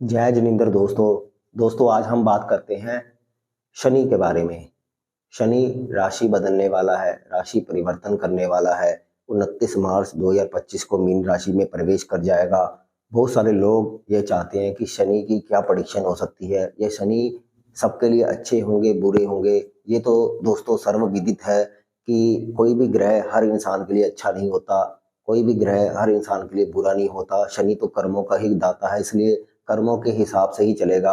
जय जिनेंद्र दोस्तों। आज हम बात करते हैं शनि के बारे में। शनि राशि बदलने वाला है, राशि परिवर्तन करने वाला है। 29 मार्च 2025 को मीन राशि में प्रवेश कर जाएगा। बहुत सारे लोग ये चाहते हैं कि शनि की क्या प्रेडिक्शन हो सकती है, ये शनि सबके लिए अच्छे होंगे बुरे होंगे। ये तो दोस्तों सर्वविदित है कि कोई भी ग्रह हर इंसान के लिए अच्छा नहीं होता, कोई भी ग्रह हर इंसान के लिए बुरा नहीं होता। शनि तो कर्मों का ही दाता है, इसलिए कर्मों के हिसाब से ही चलेगा।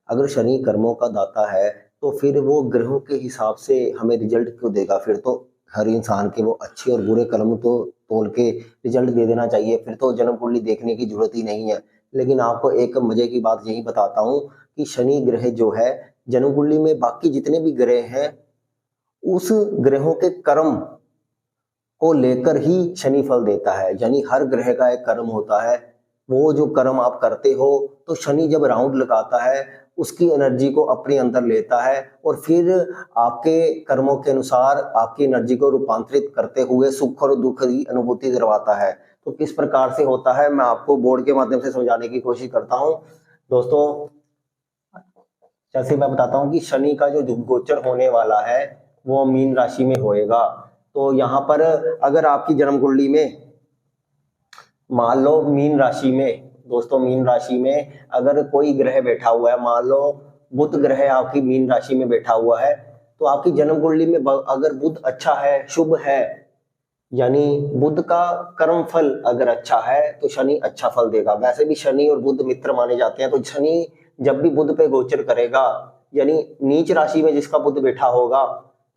अगर शनि कर्मों का दाता है तो फिर वो ग्रहों के हिसाब से हमें रिजल्ट क्यों देगा? फिर तो हर इंसान के वो अच्छे और बुरे कर्म तो तोल के रिजल्ट दे देना चाहिए, फिर तो जन्म कुंडली देखने की जरूरत ही नहीं है। लेकिन आपको एक मजे की बात यही बताता हूँ कि शनि ग्रह जो है जन्म कुंडली में बाकी जितने भी ग्रह हैं उस ग्रहों के कर्म को लेकर ही शनि फल देता है। यानी हर ग्रह का एक कर्म होता है, वो जो कर्म आप करते हो तो शनि जब राउंड लगाता है उसकी एनर्जी को अपने अंदर लेता है और फिर आपके कर्मों के अनुसार आपकी एनर्जी को रूपांतरित करते हुए सुख और दुख की अनुभूति दिलवाता है। तो किस प्रकार से होता है मैं आपको बोर्ड के माध्यम से समझाने की कोशिश करता हूँ दोस्तों। जैसे मैं बताता हूँ कि शनि का जो गोचर होने वाला है वो मीन राशि में होएगा। तो यहाँ पर अगर आपकी जन्म कुंडली में मान लो मीन राशि में, दोस्तों मीन राशि में अगर कोई ग्रह बैठा हुआ है, मान लो बुध ग्रह आपकी मीन राशि में बैठा हुआ है, तो आपकी जन्म कुंडली में अगर बुध अच्छा है, शुभ है, यानी बुध का कर्म फल अगर अच्छा है तो शनि अच्छा फल देगा। वैसे भी शनि और बुध मित्र माने जाते हैं, तो शनि जब भी बुध पे गोचर करेगा, यानी नीच राशि में जिसका बुध बैठा होगा,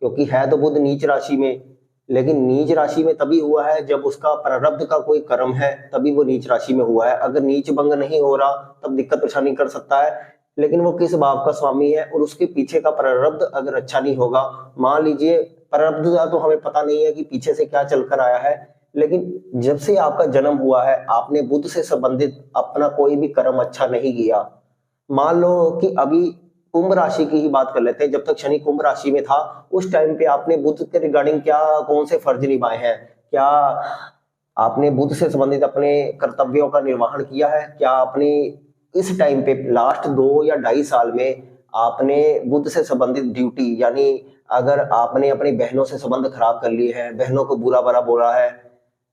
क्योंकि है तो बुध नीच राशि में, लेकिन नीच राशि में तभी हुआ है जब उसका प्रारब्ध का कोई कर्म है, तभी वो नीच राशि में हुआ है। अगर नीच भंग नहीं हो रहा तब दिक्कत परेशानी कर सकता है, लेकिन वो किस भाव का स्वामी है और उसके पीछे का प्रारब्ध अगर अच्छा नहीं होगा, मान लीजिए प्रारब्ध का तो हमें पता नहीं है कि पीछे से क्या चलकर आया है, लेकिन जब से आपका जन्म हुआ है आपने बुध से संबंधित अपना कोई भी कर्म अच्छा नहीं किया। मान लो कि अभी कुंभ राशि की ही बात कर लेते हैं, जब तक शनि कुंभ राशि में था उस टाइम पे आपने बुध के रिगार्डिंग क्या कौन से फर्ज निभाए हैं? क्या आपने बुध से संबंधित अपने कर्तव्यों का निर्वहन किया है? क्या आपने इस टाइम पे लास्ट 2 या 2.5 साल में आपने बुध से संबंधित ड्यूटी, यानी अगर आपने अपनी बहनों से संबंध खराब कर लिए हैं, बहनों को बुरा भला बोला है,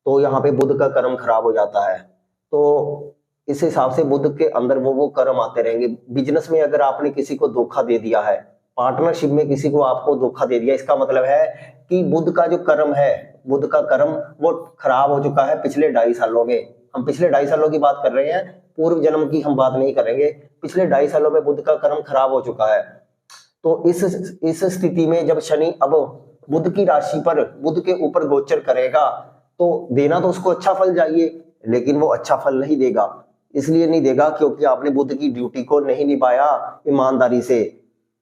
तो यहाँ पे बुध का कर्म खराब हो जाता है। तो इस हिसाब से बुध के अंदर वो कर्म आते रहेंगे। बिजनेस में अगर आपने किसी को धोखा दे दिया है, पार्टनरशिप में किसी को आपको धोखा दे दिया, इसका मतलब है कि बुध का जो कर्म है, बुध का कर्म वो खराब हो चुका है पिछले 2.5 सालों में। हम पिछले 2.5 सालों की बात कर रहे हैं, पूर्व जन्म की हम बात नहीं करेंगे। पिछले 2.5 सालों में बुध का कर्म खराब हो चुका है। तो इस स्थिति में जब शनि अब बुध की राशि पर, बुध के ऊपर गोचर करेगा, तो देना तो उसको अच्छा फल चाहिए, लेकिन वो अच्छा फल नहीं देगा। इसलिए नहीं देगा क्योंकि आपने बुध की ड्यूटी को नहीं निभाया ईमानदारी से।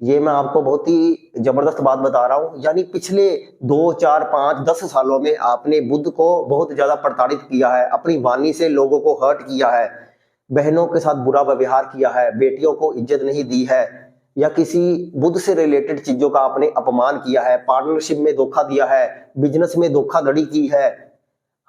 ये मैं आपको बहुत ही जबरदस्त बात बता रहा हूं, यानी पिछले 2 4 5 10 सालों में आपने बुध को बहुत ज्यादा प्रताड़ित किया है, अपनी वाणी से लोगों को हर्ट किया है, बहनों के साथ बुरा व्यवहार किया है, बेटियों को इज्जत नहीं दी है, या किसी बुध से रिलेटेड चीजों का आपने अपमान किया है, पार्टनरशिप में धोखा दिया है, बिजनेस में धोखाधड़ी की है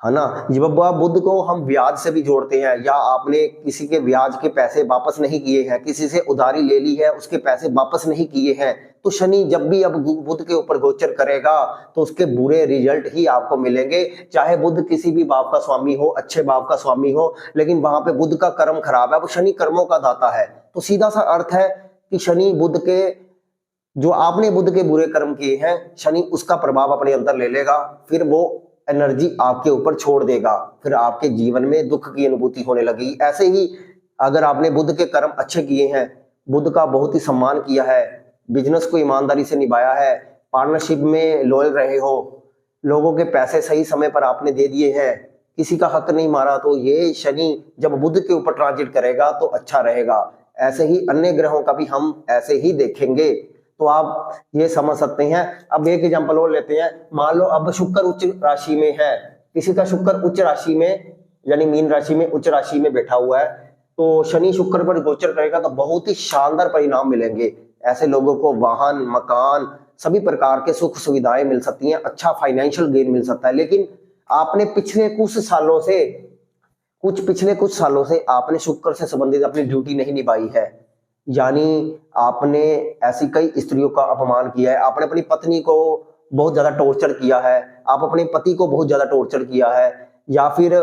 ना। जब आप बुध को हम ब्याज से भी जोड़ते हैं, या आपने किसी के ब्याज के पैसे वापस नहीं किए हैं, किसी से उधारी ले ली है उसके पैसे वापस नहीं किए हैं, तो शनि जब भी अब बुध के ऊपर गोचर करेगा तो उसके बुरे रिजल्ट ही आपको मिलेंगे। चाहे बुध किसी भी भाव का स्वामी हो, अच्छे भाव का स्वामी हो, लेकिन वहां पे बुध का कर्म खराब है। अब शनि कर्मों का दाता है, तो सीधा सा अर्थ है कि शनि बुध के, जो आपने बुध के बुरे कर्म किए हैं, शनि उसका प्रभाव अपने अंदर ले लेगा, फिर वो एनर्जी आपके ऊपर छोड़ देगा, फिर आपके जीवन में दुख की अनुभूति होने लगेगी। ऐसे ही अगर आपने बुध के कर्म अच्छे किए हैं, बुध का बहुत ही सम्मान किया है, बिजनेस को ईमानदारी से निभाया है, पार्टनरशिप में लॉयल रहे हो, लोगों के पैसे सही समय पर आपने दे दिए हैं, किसी का हक नहीं मारा, तो ये शनि जब बुध के ऊपर ट्रांजिट करेगा तो अच्छा रहेगा। ऐसे ही अन्य ग्रहों का भी हम ऐसे ही देखेंगे, तो आप ये समझ सकते हैं। अब एक एग्जांपल और लेते हैं, मान लो अब शुक्र उच्च राशि में है, किसी का शुक्र उच्च राशि में यानी मीन राशि में उच्च राशि में बैठा हुआ है, तो शनि शुक्र पर गोचर करेगा तो बहुत ही शानदार परिणाम मिलेंगे। ऐसे लोगों को वाहन, मकान, सभी प्रकार के सुख सुविधाएं मिल सकती हैं, अच्छा फाइनेंशियल गेन मिल सकता है। लेकिन आपने पिछले कुछ सालों से पिछले कुछ सालों से आपने शुक्र से संबंधित अपनी ड्यूटी नहीं निभाई है, यानी आपने ऐसी कई स्त्रियों का अपमान किया है, आपने अपनी पत्नी को बहुत ज्यादा टॉर्चर किया है, आप अपने पति को बहुत ज्यादा टॉर्चर किया है, या फिर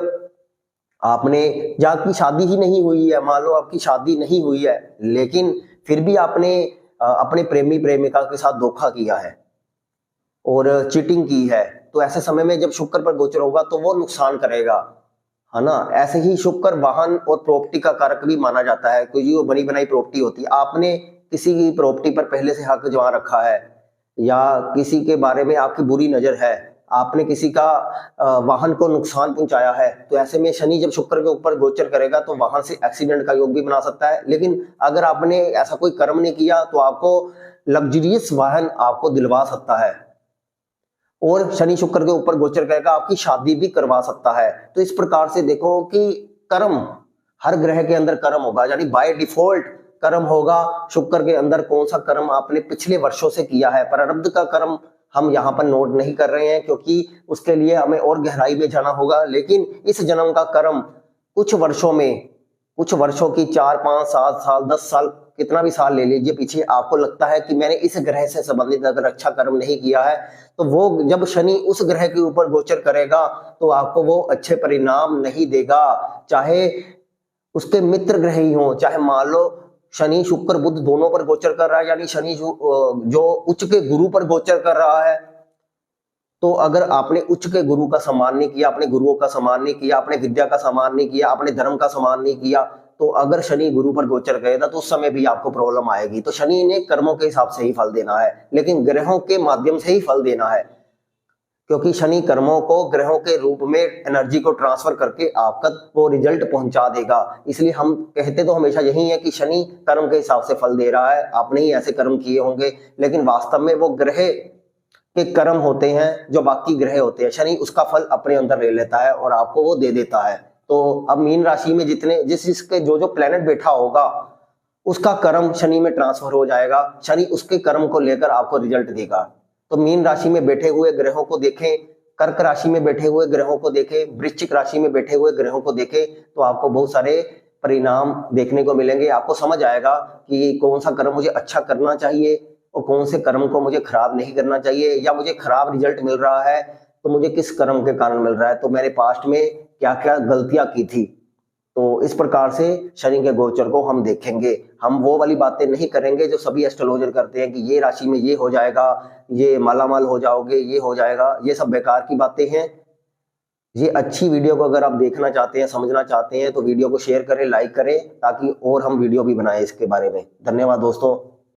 आपने, या आपकी शादी ही नहीं हुई है, मान लो आपकी शादी नहीं हुई है, लेकिन फिर भी आपने अपने प्रेमी प्रेमिका के साथ धोखा किया है और चीटिंग की है, तो ऐसे समय में जब शुक्र पर गोचर होगा तो वो नुकसान करेगा, है ना। ऐसे ही शुक्र वाहन और प्रॉपर्टी का कारक भी माना जाता है, क्योंकि वो बनी बनाई प्रॉपर्टी होती है। आपने किसी की प्रॉपर्टी पर पहले से हक जमा रखा है, या किसी के बारे में आपकी बुरी नजर है, आपने किसी का वाहन को नुकसान पहुंचाया है, तो ऐसे में शनि जब शुक्र के ऊपर गोचर करेगा तो वाहन से एक्सीडेंट का योग भी बना सकता है। लेकिन अगर आपने ऐसा कोई कर्म नहीं किया तो आपको लग्जरियस वाहन आपको दिलवा सकता है, और शनि शुक्र के ऊपर गोचर करेगा आपकी शादी भी करवा सकता है। तो इस प्रकार से देखो कि कर्म, हर ग्रह के अंदर कर्म होगा, यानी बाय डिफॉल्ट कर्म होगा। शुक्र के अंदर कौन सा कर्म आपने पिछले वर्षों से किया है, प्रारब्ध का कर्म हम यहाँ पर नोट नहीं कर रहे हैं, क्योंकि उसके लिए हमें और गहराई में जाना होगा। लेकिन इस जन्म का कर्म कुछ वर्षों में, कुछ वर्षों की 4, 5, 7 साल, 10 साल, कितना भी साल ले लीजिए पीछे, आपको लगता है कि मैंने इस ग्रह से संबंधित अगर अच्छा कर्म नहीं किया है, तो वो जब शनि उस ग्रह के ऊपर गोचर करेगा तो आपको वो अच्छे परिणाम नहीं देगा, चाहे उसके मित्र ग्रह ही हो। चाहे मान लो शनि शुक्र बुध दोनों पर गोचर कर रहा है, यानी शनि जो उच्च के गुरु पर गोचर कर रहा है, तो अगर आपने उच्च के गुरु का सम्मान नहीं किया, अपने गुरुओं का सम्मान नहीं किया, अपने विद्या का सम्मान नहीं किया, अपने धर्म का सम्मान नहीं किया, तो अगर शनि गुरु पर गोचर करेगा तो उस समय भी आपको प्रॉब्लम आएगी। तो शनि ने कर्मों के हिसाब से ही फल देना है, लेकिन ग्रहों के माध्यम से ही फल देना है, क्योंकि शनि कर्मों को ग्रहों के रूप में एनर्जी को ट्रांसफर करके आपका वो रिजल्ट पहुंचा देगा। इसलिए हम कहते तो हमेशा यही है कि शनि कर्म के हिसाब से फल दे रहा है, आपने ही ऐसे कर्म किए होंगे, लेकिन वास्तव में वो ग्रह के कर्म होते हैं जो बाकी ग्रह होते हैं, शनि उसका फल अपने अंदर ले लेता है और आपको वो दे देता है। तो अब मीन राशि में जितने जिसके जो प्लेनेट बैठा होगा उसका कर्म शनि में ट्रांसफर हो जाएगा, शनि उसके कर्म को लेकर आपको रिजल्ट देगा। तो मीन राशि में बैठे हुए ग्रहों को देखें, कर्क राशि में बैठे हुए ग्रहों को देखें, वृश्चिक राशि में बैठे हुए ग्रहों को देखें, तो आपको बहुत सारे परिणाम देखने को मिलेंगे। आपको समझ आएगा कि कौन सा कर्म मुझे अच्छा करना चाहिए और कौन से कर्म को मुझे खराब नहीं करना चाहिए, या मुझे खराब रिजल्ट मिल रहा है तो मुझे किस कर्म के कारण मिल रहा है, तो मैंने पास्ट में क्या क्या गलतियां की थी। तो इस प्रकार से शनि के गोचर को हम देखेंगे। हम वो वाली बातें नहीं करेंगे जो सभी एस्ट्रोलॉजर करते हैं कि ये राशि में ये हो जाएगा, ये मालामाल हो जाओगे, ये हो जाएगा। ये सब बेकार की बातें हैं। ये अच्छी वीडियो को अगर आप देखना चाहते हैं, समझना चाहते हैं, तो वीडियो को शेयर करें, लाइक करें, ताकि और हम वीडियो भी बनाएं इसके बारे में। धन्यवाद दोस्तों।